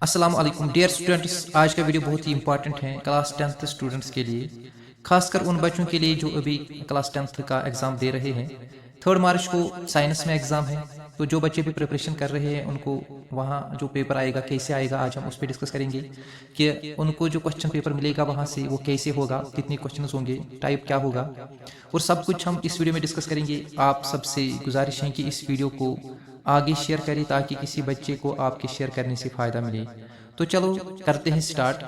अस्सलाम वालेकुम dear students. आज का वीडियो बहुत ही इंपॉर्टेंट है क्लास 10th स्टूडेंट्स के लिए, खासकर उन बच्चों के लिए जो अभी क्लास 10th का एग्ज़ाम दे रहे हैं। 3 मार्च को साइंस में एग्ज़ाम है, तो जो बच्चे भी प्रिपरेशन कर रहे हैं उनको वहाँ जो पेपर आएगा कैसे आएगा, आज हम उस पर डिस्कस करेंगे कि उनको जो क्वेश्चन पेपर मिलेगा वहाँ से वो कैसे होगा, कितने क्वेश्चन होंगे, टाइप क्या होगा, और सब कुछ हम इस वीडियो में डिस्कस करेंगे। आप सबसे गुजारिश है कि इस वीडियो को आगे शेयर करें ताकि किसी बच्चे को आपके शेयर करने से फ़ायदा मिले। तो चलो करते हैं स्टार्ट।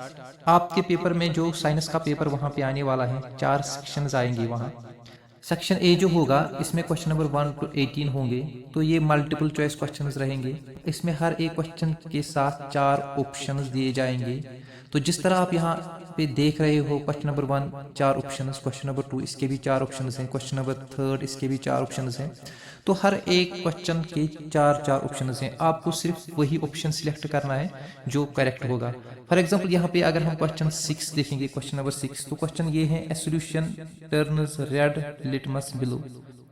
आपके पेपर में जो साइंस का पेपर वहाँ पे आने वाला है, 4 सेक्शंस आएंगे वहाँ। सेक्शन ए जो होगा इसमें क्वेश्चन नंबर 1 to 18 होंगे, तो ये मल्टीपल चॉइस क्वेश्चंस रहेंगे। इसमें हर एक क्वेश्चन के साथ 4 ऑप्शंस दिए जाएंगे। तो जिस तरह आप यहाँ पे देख रहे हो, question number 1 4 options, question number 2 इसके भी 4 ऑप्शंस हैं, क्वेश्चन नंबर 3 इसके भी 4 ऑप्शंस हैं। तो हर एक क्वेश्चन के 4 ऑप्शंस हैं, आपको सिर्फ वही ऑप्शन सिलेक्ट करना है जो करेक्ट होगा। फॉर एग्जांपल यहाँ पे अगर हम क्वेश्चन 6 देखेंगे, क्वेश्चन नंबर 6, तो क्वेश्चन ये है, a solution turns red litmus blue,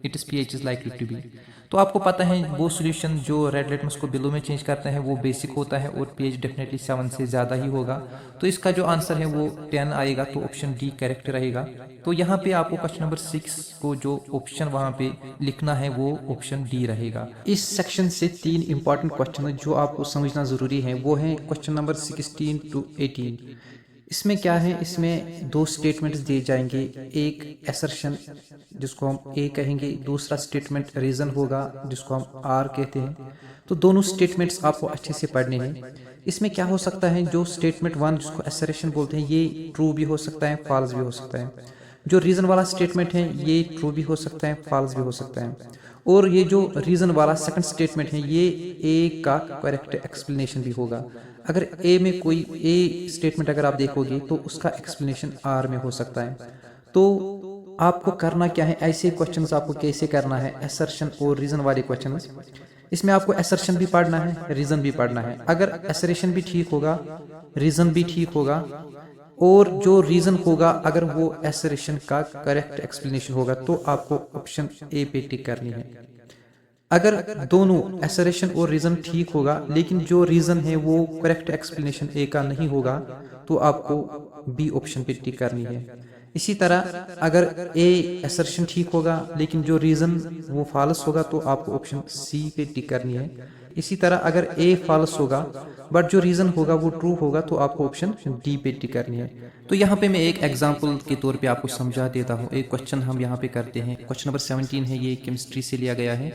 its pH is likely to be. तो आपको पता है वो सॉल्यूशन जो रेड लिटमस को ब्लू में चेंज करता है वो बेसिक होता है और pH डेफिनेटली 7 से ज़्यादा ही होगा। तो इसका जो आंसर है वो 10 आएगा, तो ऑप्शन डी करेक्ट रहेगा। तो यहाँ पे आपको क्वेश्चन नंबर 6 को जो ऑप्शन वहाँ पे लिखना है वो ऑप्शन डी रहेगा। इस सेक्शन से 3 इंपॉर्टेंट क्वेश्चन जो आपको समझना ज़रूरी है वो है क्वेश्चन नंबर 16 to 18। इसमें क्या है, इसमें 2 स्टेटमेंट्स दिए जाएंगे, एक असर्शन जिसको हम ए कहेंगे, दूसरा स्टेटमेंट रीजन होगा जिसको हम आर कहते हैं। तो दोनों स्टेटमेंट्स आपको अच्छे से पढ़ने हैं। इसमें क्या हो सकता है, जो स्टेटमेंट 1 जिसको असर्शन बोलते हैं ये ट्रू भी हो सकता है, फॉल्स भी हो सकता है। जो रीजन वाला स्टेटमेंट है ये ट्रू भी हो सकता है, फॉल्स भी हो सकता है। और ये जो रीजन वाला सेकंड स्टेटमेंट है ये ए का करेक्ट एक्सप्लेनेशन भी होगा। अगर ए में कोई ए स्टेटमेंट अगर आप देखोगे तो उसका एक्सप्लेनेशन आर में हो सकता है। तो आपको करना क्या है, ऐसे क्वेश्चंस आपको कैसे करना है, असर्शन और रीजन वाले क्वेश्चंस। इसमें आपको असर्शन भी पढ़ना है, रीजन भी पढ़ना है। अगर असर्शन भी ठीक होगा, रीजन भी ठीक होगा, और जो रीजन होगा अगर वो असर्शन का करेक्ट एक्सप्लेनेशन होगा, तो आपको ऑप्शन ए पे टिक करनी है। अगर दोनों असर्शन और रीजन ठीक होगा लेकिन जो रीजन है वो करेक्ट एक्सप्लेनेशन ए का नहीं होगा, तो आपको बी ऑप्शन पे टिक करनी है। इसी तरह अगर ए असर्शन ठीक होगा लेकिन जो रीजन वो फॉल्स होगा, तो आपको ऑप्शन सी पे टिक करनी है। इसी तरह अगर ए फॉल्स होगा बट जो रीजन होगा वो ट्रू होगा, तो आपको ऑप्शन डी पे टिक करनी है। तो यहाँ पे मैं एक एग्जांपल के तौर पे आपको समझा देता हूँ। एक क्वेश्चन हम यहाँ पे करते हैं, क्वेश्चन नंबर 17 है, ये केमिस्ट्री से लिया गया है।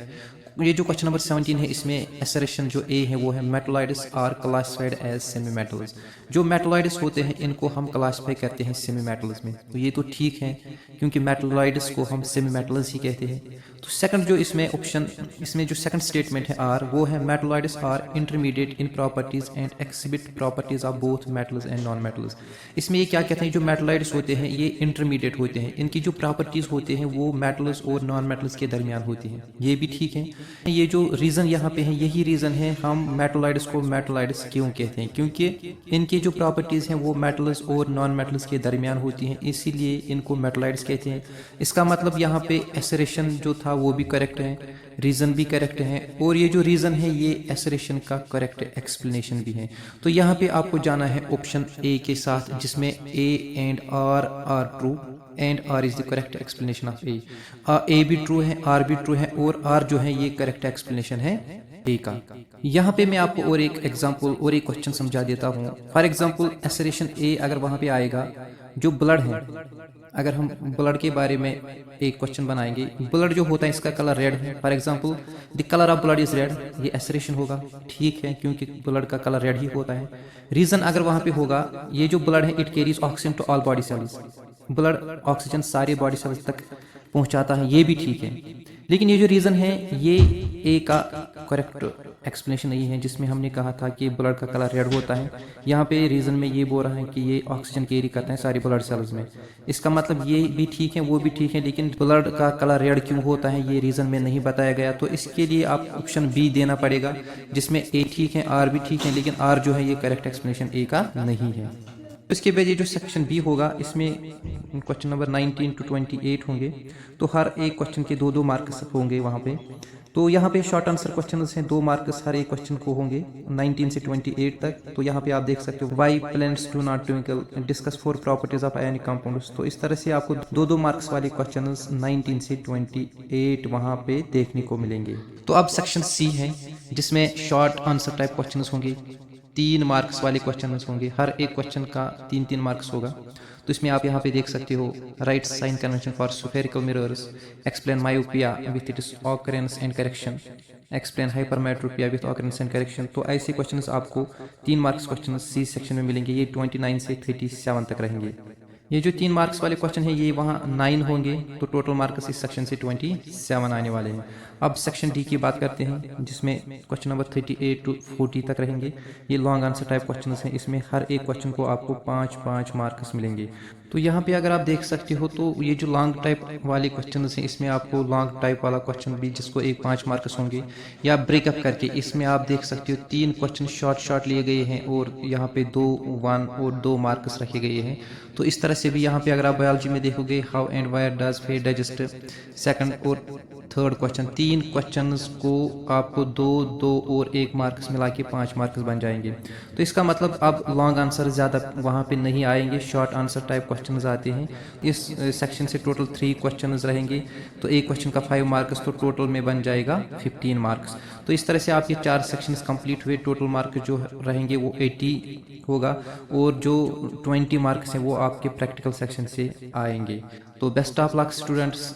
ये जो क्वेश्चन नंबर 17 है इसमें असर्शन जो ए है वो है, metalloids are classified as semi metals. जो मेटलॉइड्स होते हैं इनको हम क्लासिफाई करते हैं सेमी मेटल्स में। तो ये तो ठीक है क्योंकि मेटलॉइड्स को हम सेमी मेटल्स ही कहते हैं। तो सेकंड जो इसमें ऑप्शन, इसमें जो सेकंड स्टेटमेंट है आर, वो है metalloids are intermediate in properties and exhibit properties of both metals and non metals. इसमें ये क्या कहते हैं, जो मेटलॉइड्स होते हैं ये इंटरमीडिएट होते हैं, इनकी जो प्रॉपर्टीज होते हैं वो मेटल्स और नॉन मेटल्स के दरमियान होती हैं। ये भी ठीक है। ये जो रीज़न यहाँ पे है यही रीज़न है हम मेटलॉइड्स को मेटलॉइड्स क्यों कहते हैं, क्योंकि इनकी जो प्रॉपर्टीज़ हैं वो मेटल्स और नॉन मेटल्स के दरमियान होती हैं, इसीलिए इनको मेटलॉइड्स कहते हैं। इसका मतलब यहाँ पे असर्शन जो था वो भी करेक्ट है, रीज़न भी करेक्ट है, और ये जो रीज़न है ये असर्शन का करेक्ट एक्सप्लेनेशन भी है। तो यहाँ पे आपको जाना है ऑप्शन ए के साथ, जिसमें A and R true and R is the correct explanation of A. A भी ट्रू है, आर भी ट्रू है, और आर जो है ये करेक्ट एक्सप्लेनेशन है ए का। यहाँ पे मैं आपको और एक एग्जांपल और एक क्वेश्चन समझा देता हूँ। फॉर एग्जांपल असरेशन ए अगर वहाँ पे आएगा, जो ब्लड है, अगर हम ब्लड के बारे में एक क्वेश्चन बनाएंगे, ब्लड जो होता है इसका कलर रेड है, for example the colour of blood is red, ये असरेशन होगा, ठीक है क्योंकि ब्लड का कलर रेड ही होता है। रीजन अगर वहाँ पे होगा, ये जो ब्लड है it carries oxygen to all body cells, blood oxygen सारे बॉडी सेल्स तक पहुंचाता है, ये भी ठीक है। लेकिन ये जो रीज़न है ये ए का करेक्ट एक्सप्लेनेशन नहीं है, जिसमें हमने कहा था कि ब्लड का कलर रेड होता है। यहाँ पे रीज़न में ये बोल रहा है कि ये ऑक्सीजन कैरी करते हैं सारी ब्लड सेल्स में। इसका मतलब ये भी ठीक है वो भी ठीक है, लेकिन ब्लड का कलर रेड क्यों होता है ये रीज़न में नहीं बताया गया। तो इसके लिए आप ऑप्शन बी देना पड़ेगा, जिसमें ए ठीक है, आर भी ठीक है, लेकिन आर जो है ये करेक्ट एक्सप्लेनेशन ए का नहीं है। इसके बाद ये जो सेक्शन बी होगा इसमें क्वेश्चन नंबर 19 to 28 होंगे। तो हर एक क्वेश्चन के 2-2 मार्क्स होंगे वहाँ पे। तो यहाँ पे शॉर्ट आंसर क्वेश्चन हैं, 2 मार्क्स हर एक क्वेश्चन को होंगे 19 से 28 तक। तो यहाँ पे आप देख सकते हो why planets do not twinkle, discuss 4 properties of ionic compounds. तो इस तरह से आपको 2-2 मार्क्स वाले क्वेश्चन 19 से 28 वहाँ पे देखने को मिलेंगे। तो अब सेक्शन सी है जिसमें शॉर्ट आंसर टाइप क्वेश्चन होंगे, 3 मार्क्स वाले क्वेश्चन होंगे, हर एक क्वेश्चन का 3-3 मार्क्स होगा। तो इसमें आप यहाँ पे देख सकते हो right sign convention for spherical mirrors, explain myopia with its occurrence and correction, explain hypermetropia with occurrence and correction. तो ऐसे क्वेश्चंस आपको 3 मार्क्स क्वेश्चन सी सेक्शन में मिलेंगे, ये 29 से 37 तक रहेंगे। ये जो 3 मार्क्स वाले क्वेश्चन है ये वहाँ 9 होंगे, तो टोटल मार्क्स इस सेक्शन से 27 आने वाले हैं। अब सेक्शन डी की बात करते हैं जिसमें क्वेश्चन नंबर 38 टू 40 तक रहेंगे। ये लॉन्ग आंसर टाइप क्वेश्चन हैं, इसमें हर एक क्वेश्चन को आपको 5-5 मार्क्स मिलेंगे। तो यहाँ पे अगर आप देख सकते हो तो ये जो लॉन्ग टाइप वाले क्वेश्चन हैं इसमें आपको लॉन्ग टाइप वाला क्वेश्चन भी जिसको 5 मार्क्स होंगे, या ब्रेकअप करके इसमें आप देख सकते हो 3 क्वेश्चन शॉर्ट लिए गए हैं और यहाँ पे 2 1 और 2 मार्क्स रखे गए हैं। तो इस तरह से भी यहाँ पे अगर आप बायोलॉजी में देखोगे how and why does fat digest, second और थर्ड क्वेश्चन, 3 क्वेश्चंस को आपको 2-2 और 1 मार्क्स मिला के 5 मार्क्स बन जाएंगे। तो इसका मतलब अब लॉन्ग आंसर ज़्यादा वहाँ पे नहीं आएंगे, शॉर्ट आंसर टाइप क्वेश्चंस आते हैं। इस सेक्शन से टोटल 3 क्वेश्चंस रहेंगे, तो एक क्वेश्चन का 5 मार्क्स, तो टोटल में बन जाएगा 15 मार्क्स। तो इस तरह से आपके 4 सेक्शंस कंप्लीट हुए, टोटल मार्क्स जो रहेंगे वो 80 होगा और जो 20 मार्क्स हैं वो आपके प्रैक्टिकल सेक्शन से आएंगे। तो बेस्ट ऑफ लक स्टूडेंट्स।